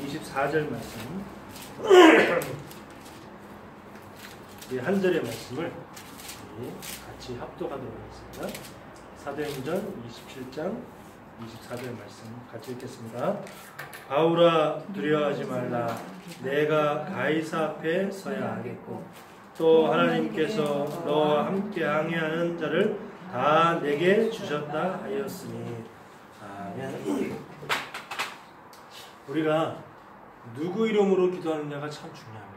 24절 말씀 이 한 절의 말씀을 같이 합독하도록 하겠습니다. 사도행전 27장 24절 말씀 같이 읽겠습니다. 바울아 두려워하지 말라. 내가 가이사 앞에 서야 하겠고 또 하나님께서 너와 함께 항해하는 자를 다 내게 주셨다 하였으니. 아멘. 우리가 누구 이름으로 기도하느냐가 참 중요합니다.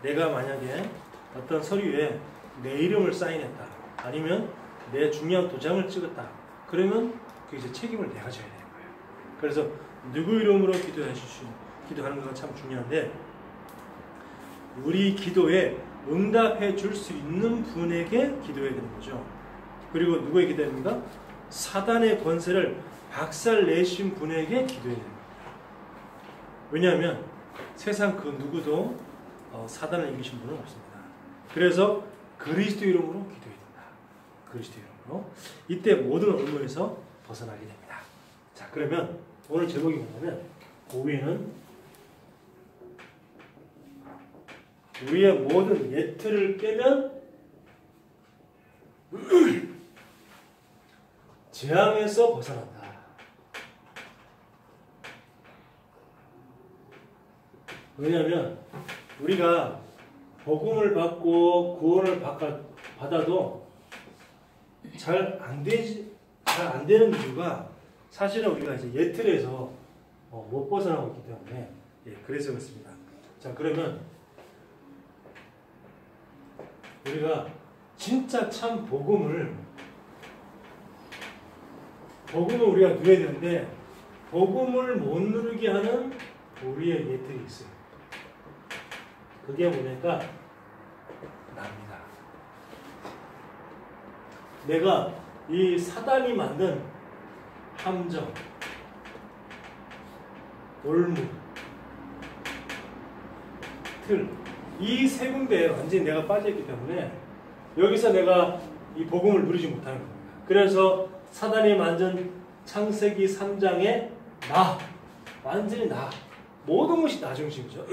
내가 만약에 어떤 서류에 내 이름을 사인했다, 아니면 내 중요한 도장을 찍었다, 그러면 그 이제 책임을 내가 져야 되는 거예요. 그래서 누구 이름으로 기도하는 것가 참 중요한데, 우리 기도에 응답해 줄 수 있는 분에게 기도해야 되는 거죠. 그리고 누구에게 기도해야 됩니까? 사단의 권세를 박살 내신 분에게 기도해야 됩니다. 왜냐하면 세상 그 누구도 사단을 이기신 분은 없습니다. 그래서 그리스도 이름으로 기도해야 된다. 그리스도 이름으로. 이때 모든 업무에서 벗어나게 됩니다. 자, 그러면 오늘 제목이 뭐냐면, 그 위에는 우리의 모든 예틀을 깨면 재앙에서 벗어난다. 왜냐하면 우리가 복음을 받고 구원을 받아도 잘 안 되는 이유가, 사실은 우리가 이제 예틀에서 못 벗어나고 있기 때문에, 그래서 그렇습니다. 자, 그러면 우리가 진짜 참 복음을 우리가 누려야 되는데, 복음을 못 누리게 하는 우리의 예틀이 있어요. 그게 뭐냐니까 납니다. 내가 이 사단이 만든 함정, 올무, 틀, 이 세 군데에 완전히 내가 빠져있기 때문에 여기서 내가 이 복음을 누리지 못하는 겁니다. 그래서 사단이 만든 창세기 3장의 나, 완전히 나, 모든 것이 나 중심이죠.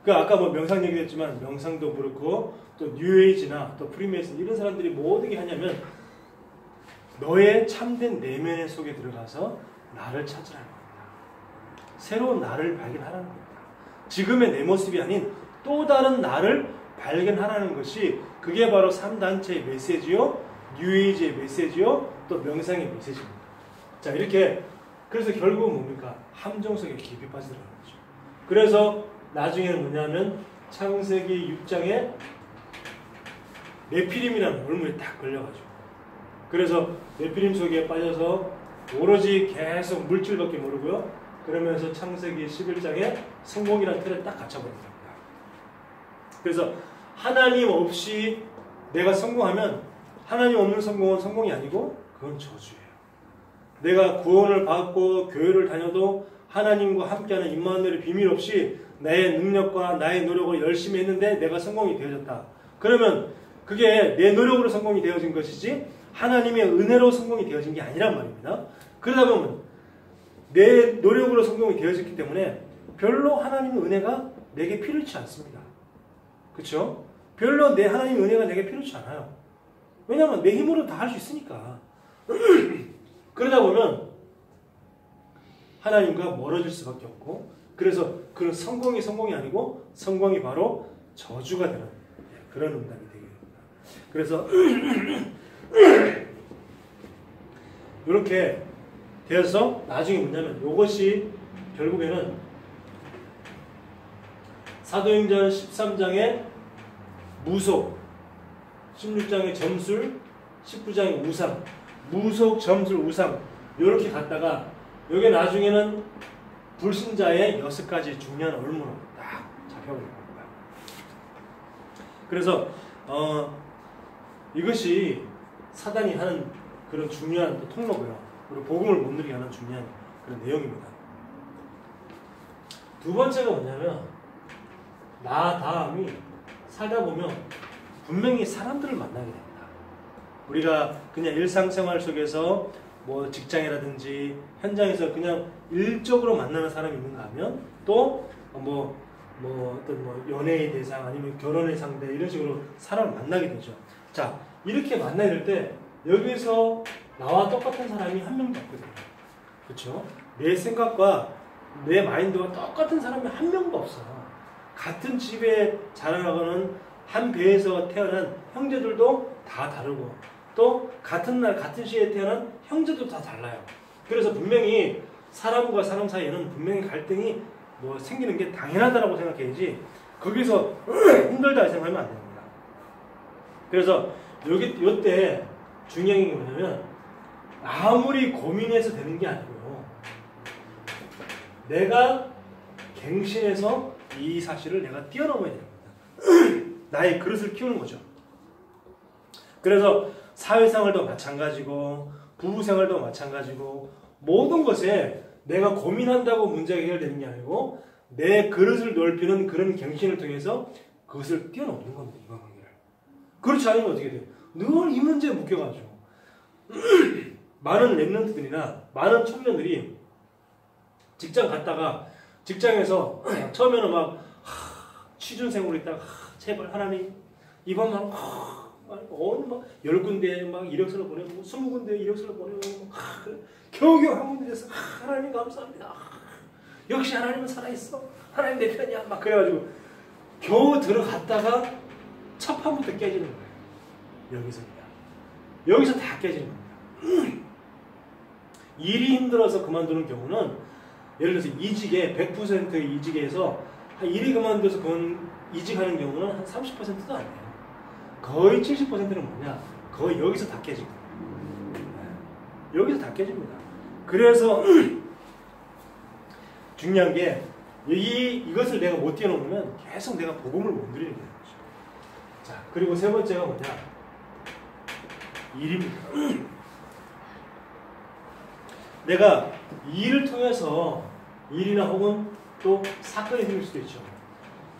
그 아까 뭐 명상 얘기했지만, 명상도 그렇고 또 뉴에이지나 또 프리메이슨 이런 사람들이 뭐 어떻게 하냐면, 너의 참된 내면의 속에 들어가서 나를 찾으라는 겁니다. 새로운 나를 발견하라는 겁니다. 지금의 내 모습이 아닌 또 다른 나를 발견하라는 것이, 그게 바로 3단체의 메시지요, 뉴에이지의 메시지요, 또 명상의 메시지입니다. 자, 이렇게, 그래서 결국은 뭡니까? 함정 속에 깊이 빠지더라는 거죠. 그래서 나중에는 뭐냐면 창세기 6장에 네피림이라는 올무에 딱 걸려가지고, 그래서 네피림 속에 빠져서 오로지 계속 물질밖에 모르고요, 그러면서 창세기 11장에 성공이라는 틀에 딱 갇혀버린 겁니다. 그래서 하나님 없이 내가 성공하면, 하나님 없는 성공은 성공이 아니고 그건 저주예요. 내가 구원을 받고 교회를 다녀도 하나님과 함께하는 임마누엘의 비밀 없이 나의 능력과 나의 노력을 열심히 했는데 내가 성공이 되어졌다. 그러면 그게 내 노력으로 성공이 되어진 것이지 하나님의 은혜로 성공이 되어진 게 아니란 말입니다. 그러다 보면 내 노력으로 성공이 되어졌기 때문에 별로 하나님의 은혜가 내게 필요치 않습니다. 그렇죠? 별로 내 하나님의 은혜가 내게 필요치 않아요. 왜냐하면 내 힘으로 다 할 수 있으니까. 그러다 보면 하나님과 멀어질 수밖에 없고, 그래서 그 성공이 아니고 성공이 바로 저주가 되는 그런 응답이 되게 됩니다. 그래서 이렇게 되어서 나중에 뭐냐면, 이것이 결국에는 사도행전 13장의 무속, 16장의 점술, 19장의 우상, 무속, 점술, 우상, 이렇게 갔다가 여기 나중에는 불신자의 6가지 중요한 얼무로 딱 잡혀버린 겁니다. 그래서 이것이 사단이 하는 그런 중요한 또 통로고요. 그리고 복음을 못 누리게 하는 중요한 그런 내용입니다. 두 번째가 뭐냐면, 나 다음이 살다 보면 분명히 사람들을 만나게 됩니다. 우리가 그냥 일상생활 속에서 뭐 직장이라든지 현장에서 그냥 일적으로 만나는 사람이 있는가 하면 또 어떤 연애의 대상 아니면 결혼의 상대 이런 식으로 사람을 만나게 되죠. 자, 이렇게 만나게 될 때 여기서 나와 똑같은 사람이 한 명도 없거든요. 그렇죠? 내 생각과 내 마인드가 똑같은 사람이 한 명도 없어. 같은 집에 자라나가는 한 배에서 태어난 형제들도 다 다르고 또 같은 날 같은 시에 태어난 형제도 다 달라요. 그래서 분명히 사람과 사람 사이에는 분명히 갈등이 생기는 게 당연하다라고 생각해야지 거기서 힘들다 생각하면 안 됩니다. 그래서 요때 중요한 게 뭐냐면 아무리 고민해서 되는 게 아니고요. 내가 갱신해서 이 사실을 내가 뛰어넘어야 됩니다. 나의 그릇을 키우는 거죠. 그래서 사회생활도 마찬가지고 부부생활도 마찬가지고 모든 것에 내가 고민한다고 문제가 해결되는 게 아니고 내 그릇을 넓히는 그런 갱신을 통해서 그것을 뛰어넘는 겁니다. 인간관계를. 그렇지 않으면 어떻게 돼요? 늘 이 문제에 묶여가지고 많은 랩런트들이나 많은 청년들이 직장 갔다가 직장에서 처음에는 막 취준생으로 있다가 제발 하나님 이번만 어느 막 10군데 막 이력서를 보내고 20군데 이력서를 보내고 겨우겨우 한 군데 돼서 하나님 감사합니다. 역시 하나님은 살아있어. 하나님 내 편이야. 막 그래가지고 겨우 들어갔다가 첫 판부터 깨지는 거예요. 여기서 다 깨지는 겁니다. 일이 힘들어서 그만두는 경우는 예를 들어서 이직에 100% 이직에서 한 일이 그만둬서 이직하는 경우는 한 30%도 안 돼요. 거의 70%는 뭐냐? 거의 여기서 다 깨지고 여기서 다 깨집니다. 그래서 중요한 게 이것을 내가 못 뛰어넘으면 계속 내가 복음을 못 누리는 거죠. 자, 그리고 세 번째가 뭐냐? 일입니다. 내가 일을 통해서 일이나 혹은 또 사건이 생길 수도 있죠.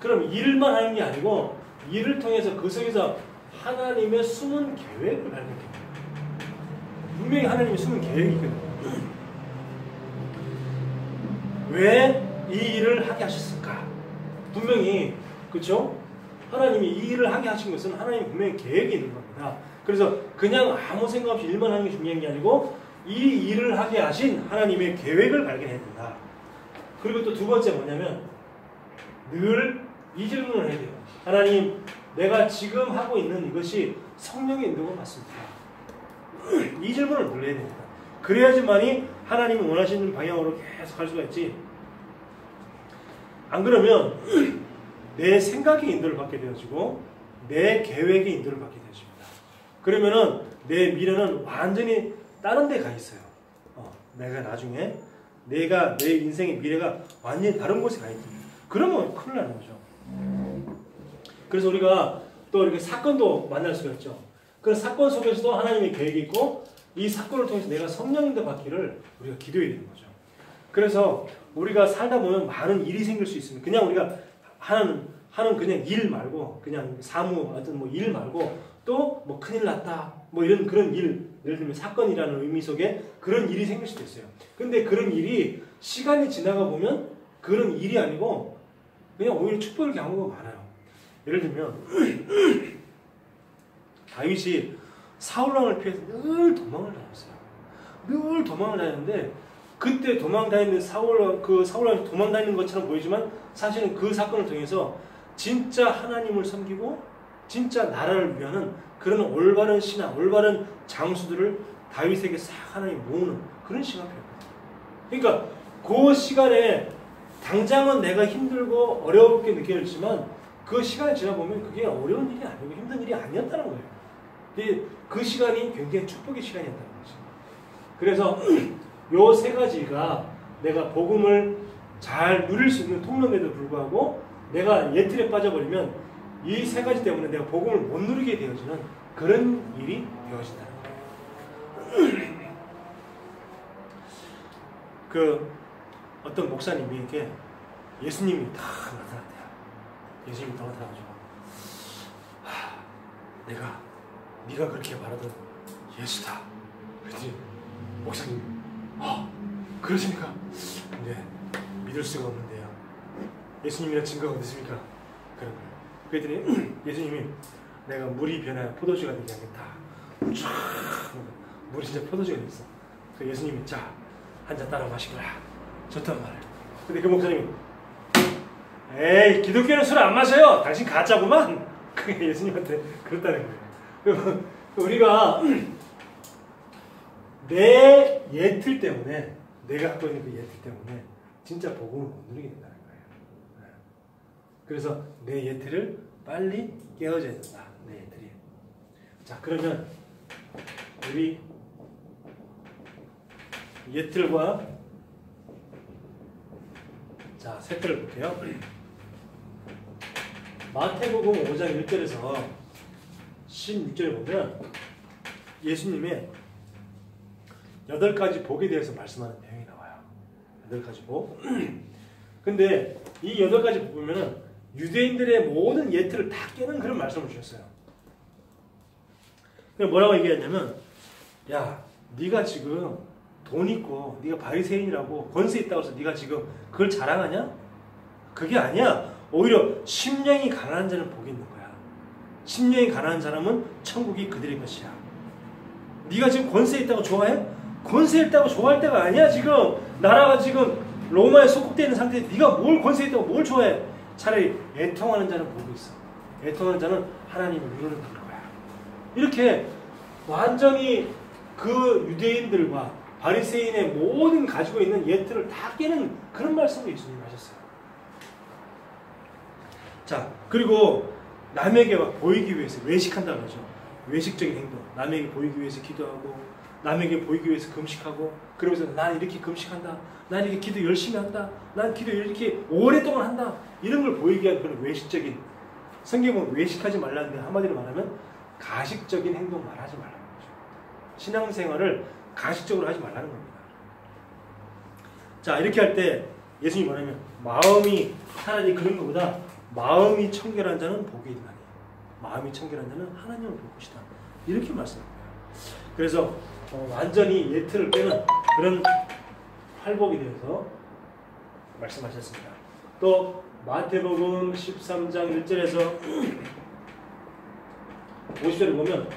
그럼 일만 하는 게 아니고 일을 통해서 그 속에서 하나님의 숨은 계획을 발견해요. 분명히 하나님의 숨은 계획이 있거든요. 왜 이 일을 하게 하셨을까? 분명히 그렇죠? 하나님이 이 일을 하게 하신 것은 하나님이 분명히 계획이 있는 겁니다. 그래서 그냥 아무 생각 없이 일만 하는 게 중요한 게 아니고 이 일을 하게 하신 하나님의 계획을 발견해야 된다. 그리고 또 두 번째 뭐냐면 늘 이 질문을 해야 돼요. 하나님, 내가 지금 하고 있는 이것이 성령의 인도가 맞습니까? 이 질문을 늘 해야 됩니다. 그래야지만이 하나님이 원하시는 방향으로 계속 갈 수가 있지. 안 그러면 내 생각의 인도를 받게 되어지고 내 계획의 인도를 받게 되어집니다. 그러면은 내 미래는 완전히 다른 데 가 있어요. 내가 나중에 내 인생의 미래가 완전히 다른 곳에 가 있거든요. 그러면 큰일 나는 거죠. 그래서 우리가 또 이렇게 사건도 만날 수가 있죠. 그 사건 속에서도 하나님의 계획이 있고 이 사건을 통해서 내가 성령인도 받기를 우리가 기도해야 되는 거죠. 그래서 우리가 살다 보면 많은 일이 생길 수 있습니다. 그냥 우리가 하는 그냥 일 말고 그냥 사무 어떤 일 말고 또 큰일 났다 이런 그런 일, 예를 들면 사건이라는 의미 속에 그런 일이 생길 수도 있어요. 근데 그런 일이 시간이 지나가 보면 그런 일이 아니고 그냥 오히려 축복의 경우가 많아요. 예를 들면 다윗이 사울왕을 피해서 늘 도망을 다녔어요. 늘 도망을 다녔는데 그때 도망 다니는 사울왕이 도망 다니는 것처럼 보이지만 사실은 그 사건을 통해서 진짜 하나님을 섬기고 진짜 나라를 위하는 그런 올바른 신앙, 올바른 장수들을 다윗에게 싹 하나님 모으는 그런 시간이 필요해요. 그러니까 그 시간에 당장은 내가 힘들고 어렵게 느껴지지만 그 시간이 지나보면 그게 어려운 일이 아니고 힘든 일이 아니었다는 거예요. 근데 그 시간이 굉장히 축복의 시간이었다는 거죠. 그래서 요 세 가지가 내가 복음을 잘 누릴 수 있는 통로임에도 불구하고 내가 예틀에 빠져버리면 이 세 가지 때문에 내가 복음을 못 누리게 되어지는 그런 일이 되어진다는 거예요. 어떤 목사님이 이렇게 예수님이 다 나타났대요. 예수님이 다 나타나가지고 네가 그렇게 말하던 예수다. 그랬더니 목사님, 그러십니까? 네, 믿을 수가 없는데요. 예수님이란 증거가 어디 있습니까? 그런 거예요. 그랬더니 예수님이 내가 물이 변하여 포도주가 되게 하겠다. 쫙 물이 진짜 포도주가 됐어. 그 예수님이 자, 한 잔 따라 마시거라. 좋단 말이에요. 근데 그 목사님이 에이, 기독교는 술 안 마셔요. 당신 가짜구만. 그게 예수님한테 그랬다는 거예요. 그러면 우리가 내 예틀 때문에, 내가 갖고 있는 그 예틀 때문에 진짜 복음을 못 누리게 된다는 거예요. 그래서 내 예틀을 빨리 깨어져야 된다. 내 예틀이. 자, 그러면 우리 예틀과 자, 셋들을 볼게요. 마태복음 5장 1절에서 16절에 보면 예수님의 8가지 복에 대해서 말씀하는 내용이 나와요. 8가지 복. 근데 이 8가지 복 보면은 유대인들의 모든 예틀을 다 깨는 그런 말씀을 주셨어요. 뭐라고 얘기했냐면, 야, 네가 지금 돈 있고 네가 바리새인이라고 권세 있다고 해서 네가 지금 그걸 자랑하냐? 그게 아니야. 오히려 심령이 가난한 자는 복이 있는 거야. 심령이 가난한 사람은 천국이 그들의 것이야. 네가 지금 권세 있다고 좋아해? 권세 있다고 좋아할 때가 아니야. 지금 나라가 지금 로마에 속국되어 있는 상태에 네가 뭘 권세 있다고 뭘 좋아해? 차라리 애통하는 자는 복이 있어. 애통하는 자는 하나님을 누르는 거야. 이렇게 완전히 그 유대인들과 바리새인의 모든 가지고 있는 예틀을 다 깨는 그런 말씀을 예수님이 하셨어요. 자, 그리고 남에게 보이기 위해서 외식한다고 하죠. 외식적인 행동. 남에게 보이기 위해서 기도하고, 남에게 보이기 위해서 금식하고, 그러면서 난 이렇게 금식한다. 난 이렇게 기도 열심히 한다. 난 기도 이렇게 오랫동안 한다. 이런 걸 보이기 위한 그런 외식적인, 성경은 외식하지 말라는데 한마디로 말하면 가식적인 행동 말하지 말라는 거죠. 신앙생활을 가식적으로 하지 말라는 겁니다. 자, 이렇게 할 때 예수님이 뭐냐면 마음이 차라리 그런 것보다 마음이 청결한 자는 복이 있나니 마음이 청결한 자는 하나님을 볼 것이다. 이렇게 말씀합니다. 그래서 완전히 예틀을 빼는 그런 활복이 되어서 말씀하셨습니다. 또 마태복음 13장 1절에서 50절을 보면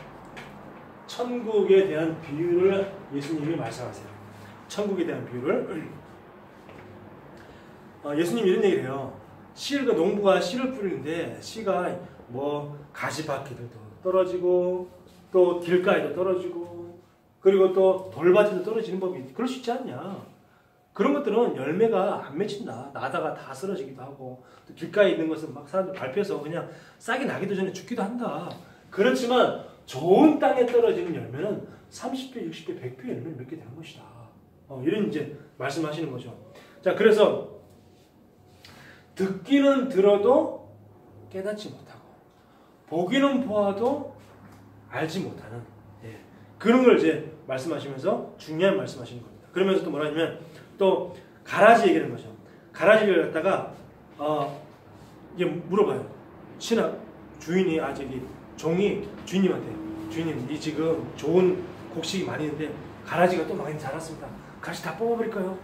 천국에 대한 비유를 예수님이 말씀하세요. 천국에 대한 비유를 예수님이 이런 얘기를 해요. 농부가 씨를 뿌리는데 씨가 뭐 가시밭에도 떨어지고 또 길가에도 떨어지고 그리고 또 돌밭에도 떨어지는 법이 그럴 수 있지 않냐. 그런 것들은 열매가 안 맺힌다. 나다가 다 쓰러지기도 하고 또 길가에 있는 것은 막 사람들 밟혀서 그냥 싹이 나기도 전에 죽기도 한다. 그렇지만 좋은 땅에 떨어지는 열매는 30배, 60배, 100배 열매를 맺게 되는 것이다. 이런 이제 말씀하시는 거죠. 자, 그래서 듣기는 들어도 깨닫지 못하고 보기는 보아도 알지 못하는 그런 걸 이제 말씀하시면서 중요한 말씀하시는 겁니다. 그러면서 또 뭐라 하냐면 또 가라지 얘기하는 거죠. 가라지를 갖다가 이게 물어봐요. 주인이 종이 주인님한테 주인님 이 지금 좋은 곡식이 많이 있는데 가라지가 또 많이 자랐습니다. 가라지 다 뽑아버릴까요?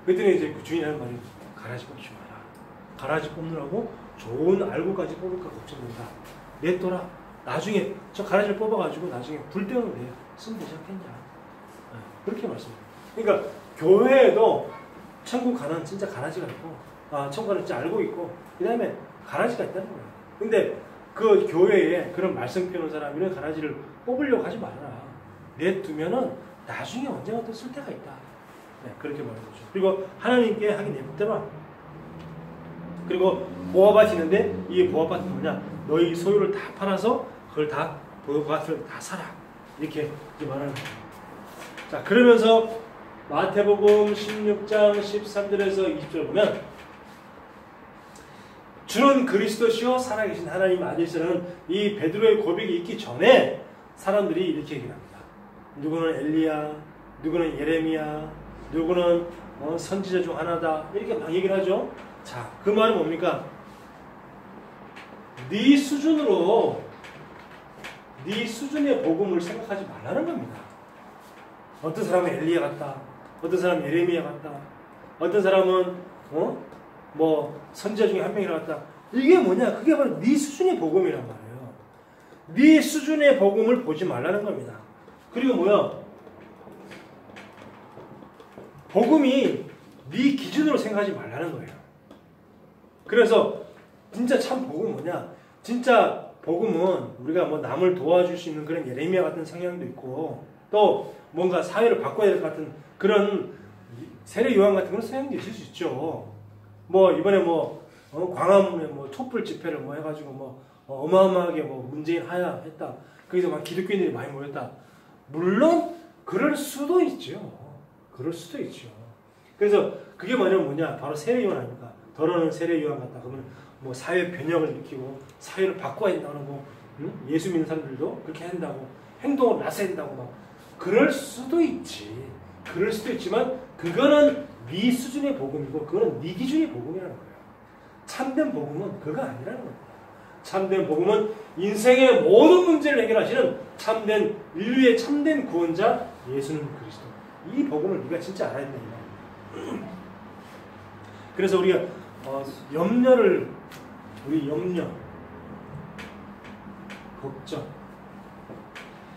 그랬더니 이제 그 주인이 하는 말이 가라지 뽑지 마라. 가라지 뽑느라고 좋은 알고까지 뽑을까 걱정된다. 냅둬라. 나중에 저 가라지를 뽑아가지고 나중에 불 때우면 돼. 쓰면 되지 않겠냐. 그렇게 말씀해요. 그러니까 교회에도 천국 가는 진짜 가라지가 있고 천국을 진짜 알고 있고 그 다음에 가라지가 있다는 거예요. 근데 그 교회에 그런 말씀 펴는 사람 이런 가라지를 뽑으려고 하지 말아라. 내두면은 나중에 언젠가 또 쓸 때가 있다. 그렇게 말하는 거죠. 그리고 하나님께 하긴 냅둬라. 그리고 보아밭이 있는데 이 보아밭은 뭐냐? 너희 소유를 다 팔아서 그걸 다 보아밭을 다 사라. 이렇게 말하는 거예요. 자, 그러면서 마태복음 16장 13절에서 20절 보면 주는 그리스도시요 살아계신 하나님 아들이시라는 이 베드로의 고백이 있기 전에 사람들이 이렇게 얘기를 합니다. 누구는 엘리야, 누구는 예레미야, 누구는 선지자 중 하나다 이렇게 막 얘기를 하죠. 자, 그 말은 뭡니까? 네 수준의 복음을 생각하지 말라는 겁니다. 어떤 사람은 엘리야 같다. 어떤 사람은 예레미야 같다. 어떤 사람은 뭐 선지자 중에 한 명이라 같다. 이게 뭐냐? 그게 바로 네 수준의 복음이란 말이에요. 네 수준의 복음을 보지 말라는 겁니다. 그리고 뭐야? 복음이 네 기준으로 생각하지 말라는 거예요. 그래서 진짜 참 복음은 뭐냐? 진짜 복음은 우리가 뭐 남을 도와줄 수 있는 그런 예레미야 같은 성향도 있고 또 뭔가 사회를 바꿔야 될 것 같은 그런 세례 요한 같은 그런 성향도 있을 수 있죠. 뭐 이번에 광화문에 촛불 집회를 해가지고 어마어마하게 문재인 하야 했다. 거기서 막 기독교인들이 많이 모였다. 물론 그럴 수도 있죠. 그럴 수도 있죠. 그래서 그게 뭐냐? 바로 세례 요한 아닙니까? 더러는 세례 요한 같다. 그러면 뭐 사회 변혁을 일으키고 사회를 바꿔야 된다는 거, 예수 믿는 사람들도 그렇게 한다고 행동을 나서야 된다고 막 그럴 수도 있지. 그럴 수도 있지만 그거는 네 수준의 복음이고 그거는 네 기준의 복음이라는 거예요. 참된 복음은 그거 아니라는 겁니다. 참된 복음은 인생의 모든 문제를 해결하시는 참된 인류의 참된 구원자 예수는 그리스도. 이 복음을 네가 진짜 알아야 된다 이 말이에요. 그래서 우리가 염려, 걱정,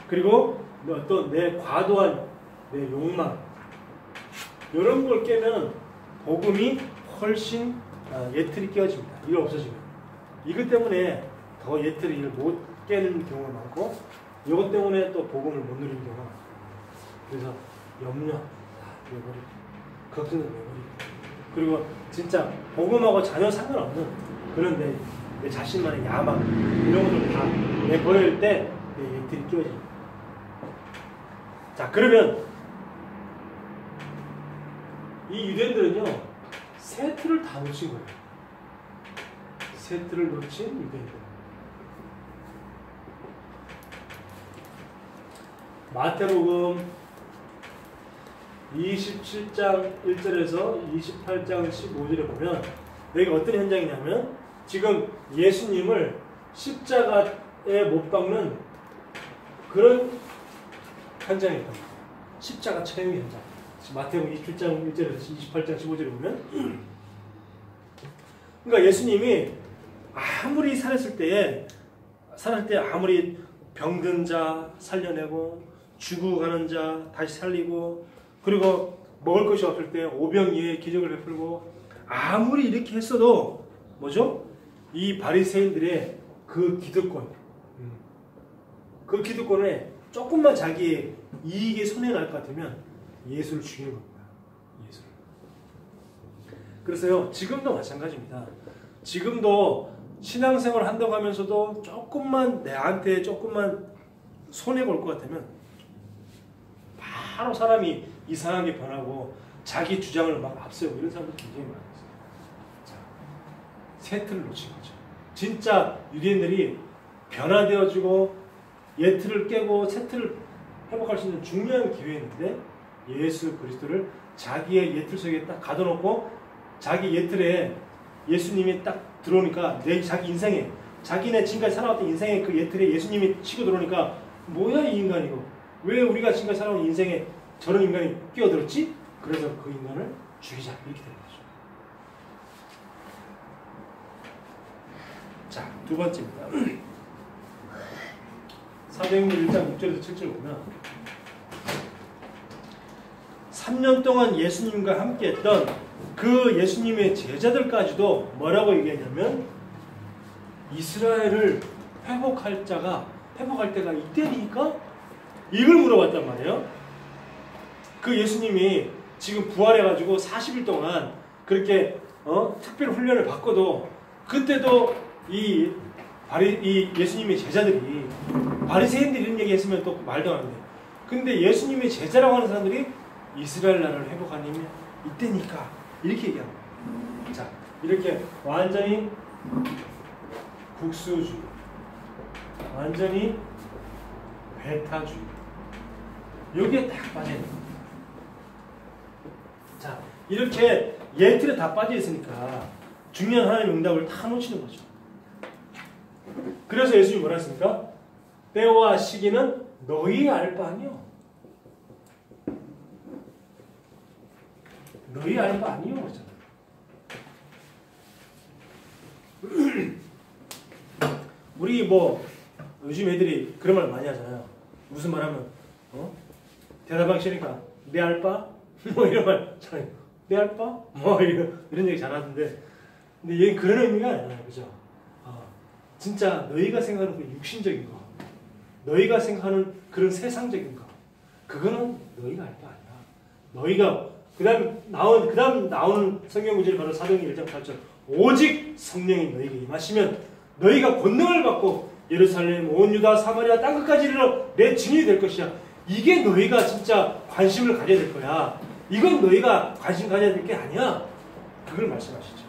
그리고 또 내 과도한 내 욕망 이런 걸 깨면 복음이 훨씬 예틀이 깨어집니다. 이거 없어지면 이것 때문에 더 예틀을 못 깨는 경우가 많고 이것 때문에 또 복음을 못 누리는 경우가 많아요. 그래서 염려 내버리고 걱정도 내버리고 그리고 진짜 복음하고 전혀 상관없는 그런 내 자신만의 야망 이런 것들 다 내버릴 때 내 예틀이 깨어집니다. 자 그러면 이 유대인들은요 세 틀을 다 놓친 거예요. 세 틀을 놓친 유대인들. 마태복음 27장 1절에서 28장 15절에 보면 여기가 어떤 현장이냐면 지금 예수님을 십자가에 못 박는 그런 현장이었단 말이에요. 십자가 처형의 현장. 마태복음 27장 1절에서 28장 15절에 보면 그러니까 예수님이 아무리 살았을 때 아무리 병든 자 살려내고 죽어가는 자 다시 살리고 그리고 먹을 것이 없을 때 오병이어의 기적을 베풀고 아무리 이렇게 했어도 뭐죠? 이 바리새인들의 그 기득권 그 기득권에 조금만 자기의 이익에 손해가 날 것 같으면 예수를 죽이는 겁니다. 예수를. 그래서요 지금도 마찬가지입니다. 지금도 신앙생활을 한다고 하면서도 조금만 내한테 조금만 손해가 올 것 같으면 바로 사람이 이상하게 변하고 자기 주장을 막 앞세우고 이런 사람들 굉장히 많아요. 자, 새 틀을 놓친 거죠. 진짜 유대인들이 변화되어지고 옛 틀을 깨고 새 틀을 회복할 수 있는 중요한 기회였는데 예수 그리스도를 자기의 옛 틀 속에 딱 가둬놓고 자기 옛 틀에 예수님이 딱 들어오니까 자기 인생에 자기네 지금까지 살아왔던 인생의 그 옛 틀에 예수님이 치고 들어오니까 뭐야 이 인간 이거 왜 우리가 지금까지 살아온 인생에 저런 인간이 끼어들었지? 그래서 그 인간을 죽이자 이렇게 되는 거죠. 자, 두 번째입니다. 사도행전 1장 6절에서 7절 보면 3년 동안 예수님과 함께했던 그 예수님의 제자들까지도 뭐라고 얘기하냐면 이스라엘을 회복할 때가 이때니까 이걸 물어봤단 말이에요. 그 예수님이 지금 부활해가지고 40일 동안 그렇게 특별 훈련을 받고도 그때도 이 예수님의 제자들이 바리새인들이 이런 얘기 했으면 또 말도 안 돼. 근데 예수님의 제자라고 하는 사람들이 이스라엘 나라를 회복하려면 이때니까 이렇게 얘기합니다. 자, 이렇게 완전히 국수주의, 완전히 배타주의 여기에 딱 빠져야 됩니다. 자, 이렇게 예틀에 다 빠져 있으니까 중요한 하나님의 응답을 다 놓치는 거죠. 그래서 예수님이 뭐라 했습니까? 때와 시기는 너희 알 바 아니요. 너희 알바 아니요 그랬잖아요. 우리 뭐 요즘 애들이 그런 말 많이 하잖아요. 무슨 말 하면 대답하기 싫으니까 내 알바? 뭐 이런 말 잘해요. 내 알바? 뭐 이런 얘기 잘하던데 근데 얘는 그런 의미가 아니에요. 그죠? 진짜 너희가 생각하는 그 육신적인 거 너희가 생각하는 그런 세상적인 거 그거는 너희가 알 바 아니야. 너희가 그다음 나오는 성경 구절이 바로 사도행전 1장 8절 오직 성령이 너희에게 임하시면 너희가 권능을 받고 예루살렘 온 유다 사마리아 땅끝까지 이르러 내 증인이 될 것이야. 이게 너희가 진짜 관심을 가져야 될 거야. 이건 너희가 관심 가져야 될 게 아니야. 그걸 말씀하시죠.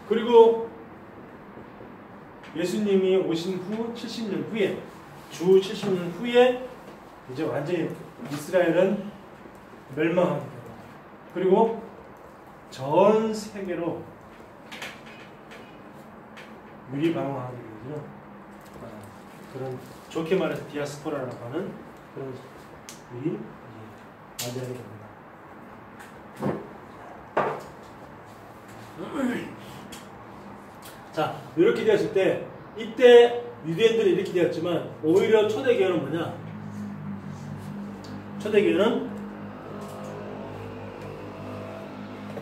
그리고 예수님이 오신 후 70년 후에 주 70년 후에 이제 완전히 이스라엘은 멸망하게 되고 그리고 전 세계로 유리방황하게 되죠. 그런 좋게 말해서 디아스포라라고 하는 그런 일이 맞이하게 됩니다. 자, 이렇게 되었을 때 이때 유대인들이 이렇게 되었지만 오히려 초대교회는 뭐냐? 초대교회는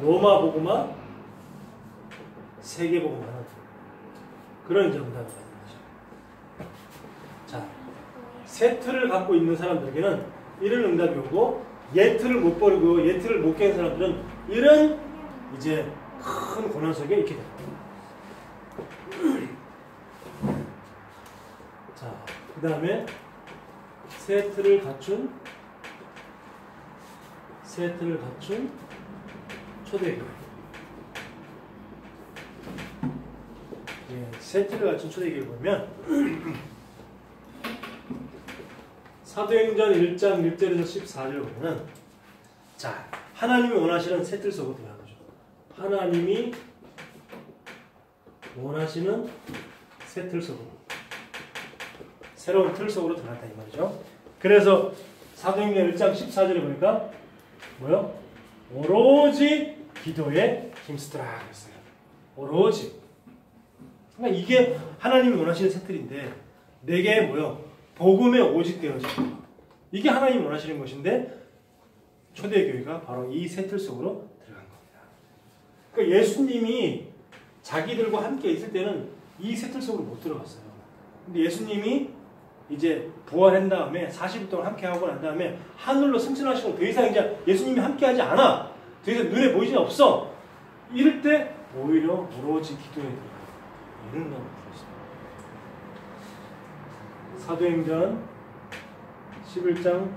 로마 복음화, 세계 복음화는 그런 응답을 받는 거죠. 자, 새 틀을 갖고 있는 사람들에게는 이런 응답이 오고 옛 틀을 못 버리고 옛 틀을 못 깨는 사람들은 이런 이제 큰 고난 속에 있게 됩니다. 자, 그 다음에 새 틀을 갖춘 초대교회. 새 틀을 갖춘 초대교회 보면 사도행전 1장 1절에서 14절 보면 자, 하나님이 원하시는 새 틀 속으로 들어가는 거죠. 하나님이 원하시는 새 틀 속으로 새로운 틀 속으로 들어갔다 이 말이죠. 그래서 사도행전 1장 14절에 보니까 뭐요? 오로지 기도에 힘쓰더라 그랬어요. 오로지. 그러니까 이게 하나님이 원하시는 새 틀인데 내게 뭐요? 복음에 오직 되어지고 이게 하나님이 원하시는 것인데 초대교회가 바로 이 새 틀 속으로 들어간 겁니다. 그러니까 예수님이 자기들과 함께 있을 때는 이 새 틀 속으로 못 들어갔어요. 근데 예수님이 이제 부활한 다음에 40일 동안 함께 하고 난 다음에 하늘로 승천하시고 더 이상 이제 예수님이 함께 하지 않아. 더 이상 눈에 보이지 없어. 이럴 때 오히려 오로지 기도에 들어가요. 이런 거 보겠습니다. 사도행전 11장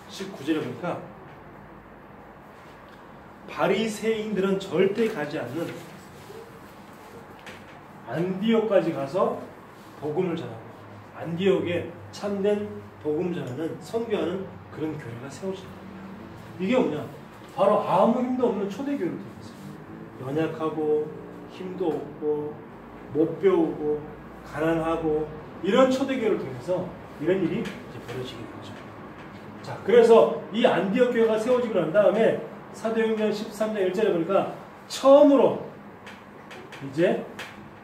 19절에 보니까 바리새인들은 절대 가지 않는 안디옥까지 가서 복음을 전하고 안디옥에 참된 복음 전하는 선교하는 그런 교회가 세워집니다. 이게 뭐냐? 바로 아무 힘도 없는 초대교회로 되어 있어요. 연약하고 힘도 없고 못 배우고 가난하고 이런 초대교회를 통해서 이런 일이 이제 벌어지게 되죠. 자, 그래서 이 안디옥 교회가 세워지고 난 다음에 사도행전 13장 1절에 보니까 처음으로 이제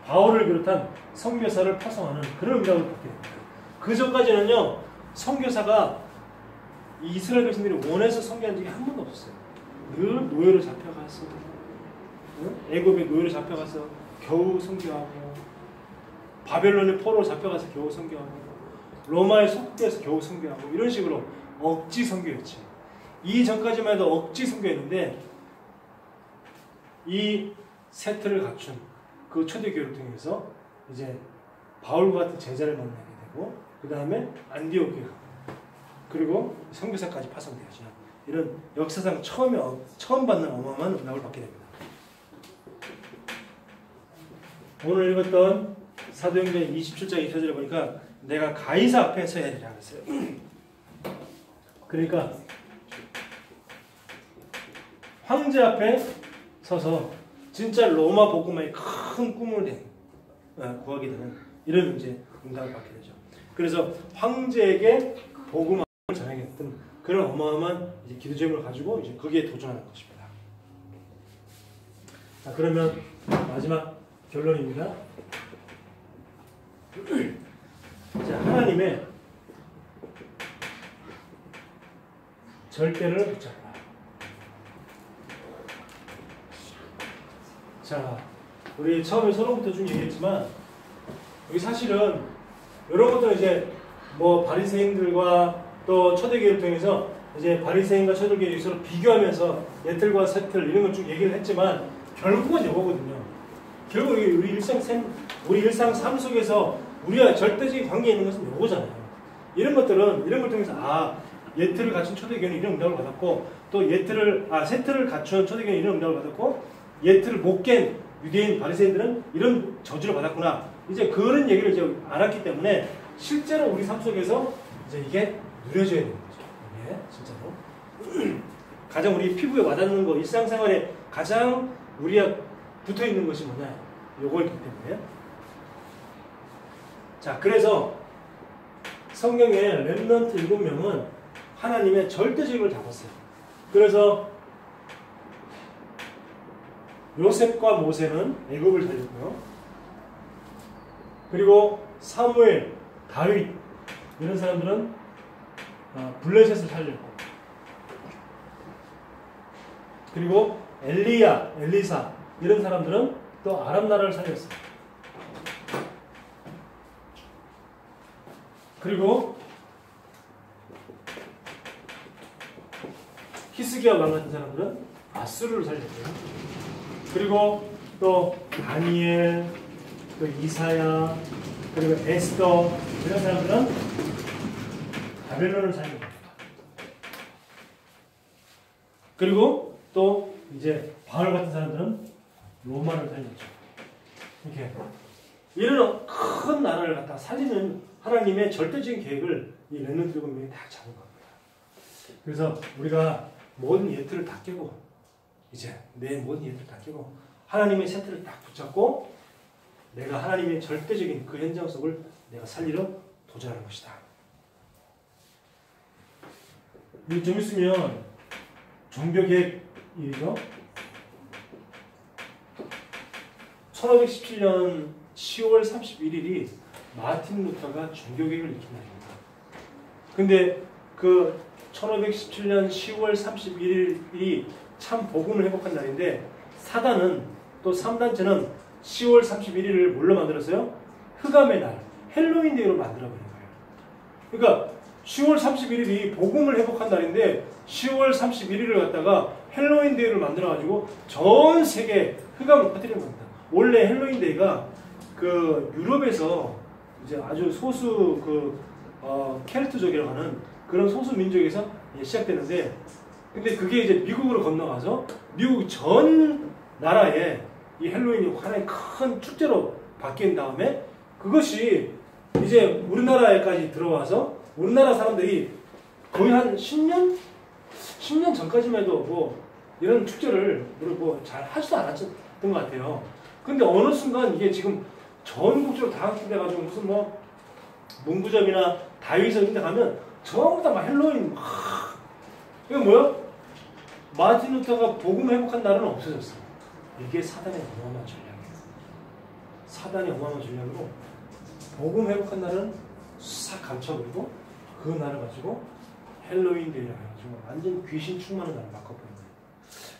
바울을 비롯한 선교사를 파송하는 그런 응답을 받게 됩니다. 그 전까지는요, 선교사가 이스라엘 백성들이 원해서 선교한 적이 한 번도 없었어요. 늘 노예로 잡혀가서, 애굽의 노예로 잡혀가서 겨우 선교하고, 바벨론의 포로로 잡혀가서 겨우 선교하고, 로마의 속국에서 겨우 선교하고, 이런 식으로 억지 선교였지. 이 전까지만 해도 억지 선교였는데, 이 세트를 갖춘 그 초대교회를 통해서 이제 바울과 같은 제자를 만나게 되고 그 다음에 안디옥 교회 그리고 선교사까지 파송되어지는 이런 역사상 처음 받는 어마어마한 응답을 받게 됩니다. 오늘 읽었던 사도행전 27장 2절에 보니까 내가 가이사 앞에 서야 되리라 그랬어요. 그러니까 황제 앞에 서서 진짜 로마 복음화의 큰 꿈을 구하게 되는 이런 이제 응답을 받게 되죠. 그래서 황제에게 복음을 전하겠던 그런 어마어마한 이제 기도 제목을 가지고 이제 거기에 도전하는 것입니다. 자, 그러면 마지막 결론입니다. 자, 하나님의 절대를 붙잡라. 자, 우리 처음에 서론부터 좀 얘기했지만 여기 사실은 이런 것들은 이제 뭐 바리새인들과 또 초대교회를 통해서 이제 바리새인과 초대교회 서로 비교하면서 예틀과 세틀 이런 걸 쭉 얘기를 했지만 결국은 이거거든요. 결국 우리 일상 삶 속에서 우리와 절대적인 관계에 있는 것은 이거잖아요. 이런 걸 통해서 예틀을 갖춘 초대교회는 이런 응답을 받았고 또 세틀을 갖춘 초대교회는 이런 응답을 받았고 예틀을 못 깬 유대인 바리새인들은 이런 저주를 받았구나. 이제 그런 얘기를 이제 알았기 때문에 실제로 우리 삶 속에서 이제 이게 누려져야 되는 거죠. 이게 진짜로 가장 우리 피부에 와닿는 거, 일상생활에 가장 우리가 붙어 있는 것이 뭐냐? 요거였기 때문에. 자, 그래서 성경에 렘넌트 7명은 하나님의 절대적을 담았어요. 그래서 요셉과 모세는 애굽을 살렸고요. 그리고 사무엘, 다윗 이런 사람들은 블레셋을 살렸고, 그리고 엘리야, 엘리사 이런 사람들은 또 아람 나라를 살렸어요. 그리고 히스기야 왕 같은 사람들은 아수르를 살렸고요. 그리고 또 다니엘, 또 이사야, 그리고 에스더 이런 사람들은 바벨론을 살립니다. 그리고 또 이제 바울 같은 사람들은 로마를 살렸죠. 이렇게 이런 큰 나라를 갖다 살리는 하나님의 절대적인 계획을 이 렘넌트 7명이 다 잡은 겁니다. 그래서 우리가 모든 예틀을 다 깨고 이제 내 모든 예틀을 다 깨고 하나님의 세틀을 딱 붙잡고 내가 하나님의 절대적인 그 현장 속을 내가 살리러 도전하는 것이다. 좀 있으면 종교개혁이죠. 1517년 10월 31일이 마틴 루터가 종교개혁을 일으킨 날입니다. 근데 그 1517년 10월 31일이 참 복음을 회복한 날인데 사단은 또 3단체는 10월 31일을 뭘로 만들었어요? 흑암의 날, 헬로윈 데이로 만들어버린 거예요. 그러니까 10월 31일이 복음을 회복한 날인데 10월 31일을 갖다가 헬로윈 데이를 만들어가지고 전 세계에 흑암을 퍼뜨린 겁니다. 원래 헬로윈 데이가 그 유럽에서 이제 아주 소수 켈트족이라고 하는 그런 소수 민족에서 시작되는데, 근데 그게 이제 미국으로 건너가서 미국 전 나라에 이 헬로윈이 하나의 큰 축제로 바뀐 다음에 그것이 이제 우리나라에까지 들어와서 우리나라 사람들이 거의 한 10년 전까지만 해도 뭐 이런 축제를 뭐 잘 하지도 않았던 것 같아요. 근데 어느 순간 이게 지금 전국적으로 다 확대돼가지고 무슨 뭐 문구점이나 다이소 이런 데 가면 전부 다 막 헬로윈 이거 뭐야? 마틴 루터가 복음 회복한 날은 없어졌어. 이게 사단의 어마어마한 전략이에요. 사단의 어마어마한 전략으로 복음 회복한 날은 싹 감춰버리고 그 날을 가지고 헬로윈 데이라고 해가지고 완전 귀신 충만한 날을 바꿔버린 거예요.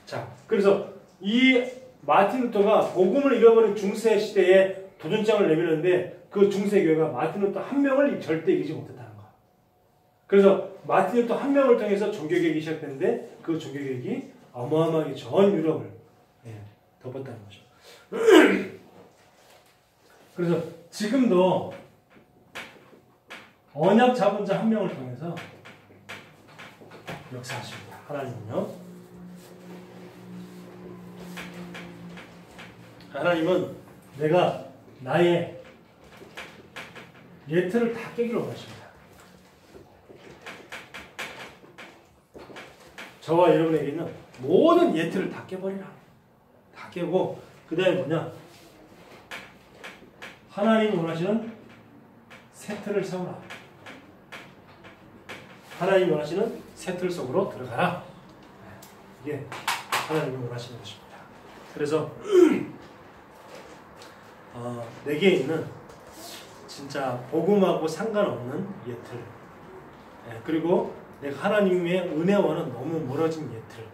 자, 그래서 이 마틴 루터가 복음을 잃어버린 중세 시대에 도전장을 내밀었는데 그 중세교회가 마틴 루터 한 명을 절대 이기지 못했다는 거예요. 그래서 마틴 루터 한 명을 통해서 종교개혁이 시작됐는데 그 종교개혁이 어마어마하게 전 유럽을 덮었다는 거죠. 그래서 지금도 언약 잡은 자 한 명을 통해서 역사하십니다. 하나님은요. 하나님은 내가 나의 예틀을 다 깨기를 원하십니다. 저와 여러분에게는 모든 예틀을 다 깨버리라. 다 깨고 그 다음에 뭐냐? 하나님이 원하시는 세틀을 세우라. 하나님이 원하시는 새 틀 속으로 들어가라. 이게 하나님이 원하시는 것입니다. 그래서 내게 있는 진짜 복음하고 상관없는 예틀, 그리고 내가 하나님의 은혜와는 너무 멀어진 예틀,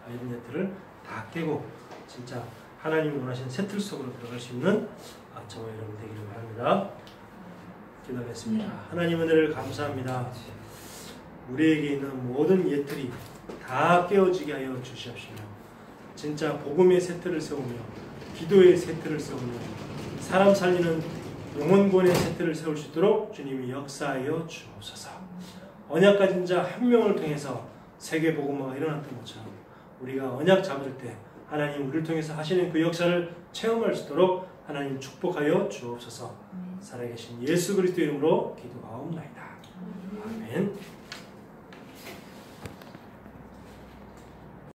이런 예틀을 다 깨고 진짜 하나님이 원하시는 새 틀 속으로 들어갈 수 있는 저와 여러분 되기를 바랍니다. 기도하겠습니다. 하나님 은혜를 감사합니다. 우리에게 있는 모든 예틀이 다 깨어지게 하여 주시옵시며 진짜 복음의 새 틀을 세우며 기도의 새 틀을 세우며 사람 살리는 영혼권의 새 틀을 세울 수 있도록 주님이 역사하여 주옵소서. 언약 가진 자 한 명을 통해서 세계 복음화가 일어났던 것처럼 우리가 언약 잡을 때 하나님 우리를 통해서 하시는 그 역사를 체험할 수 있도록 하나님 축복하여 주옵소서. 살아계신 예수 그리스도 이름으로 기도하옵나이다. 아멘.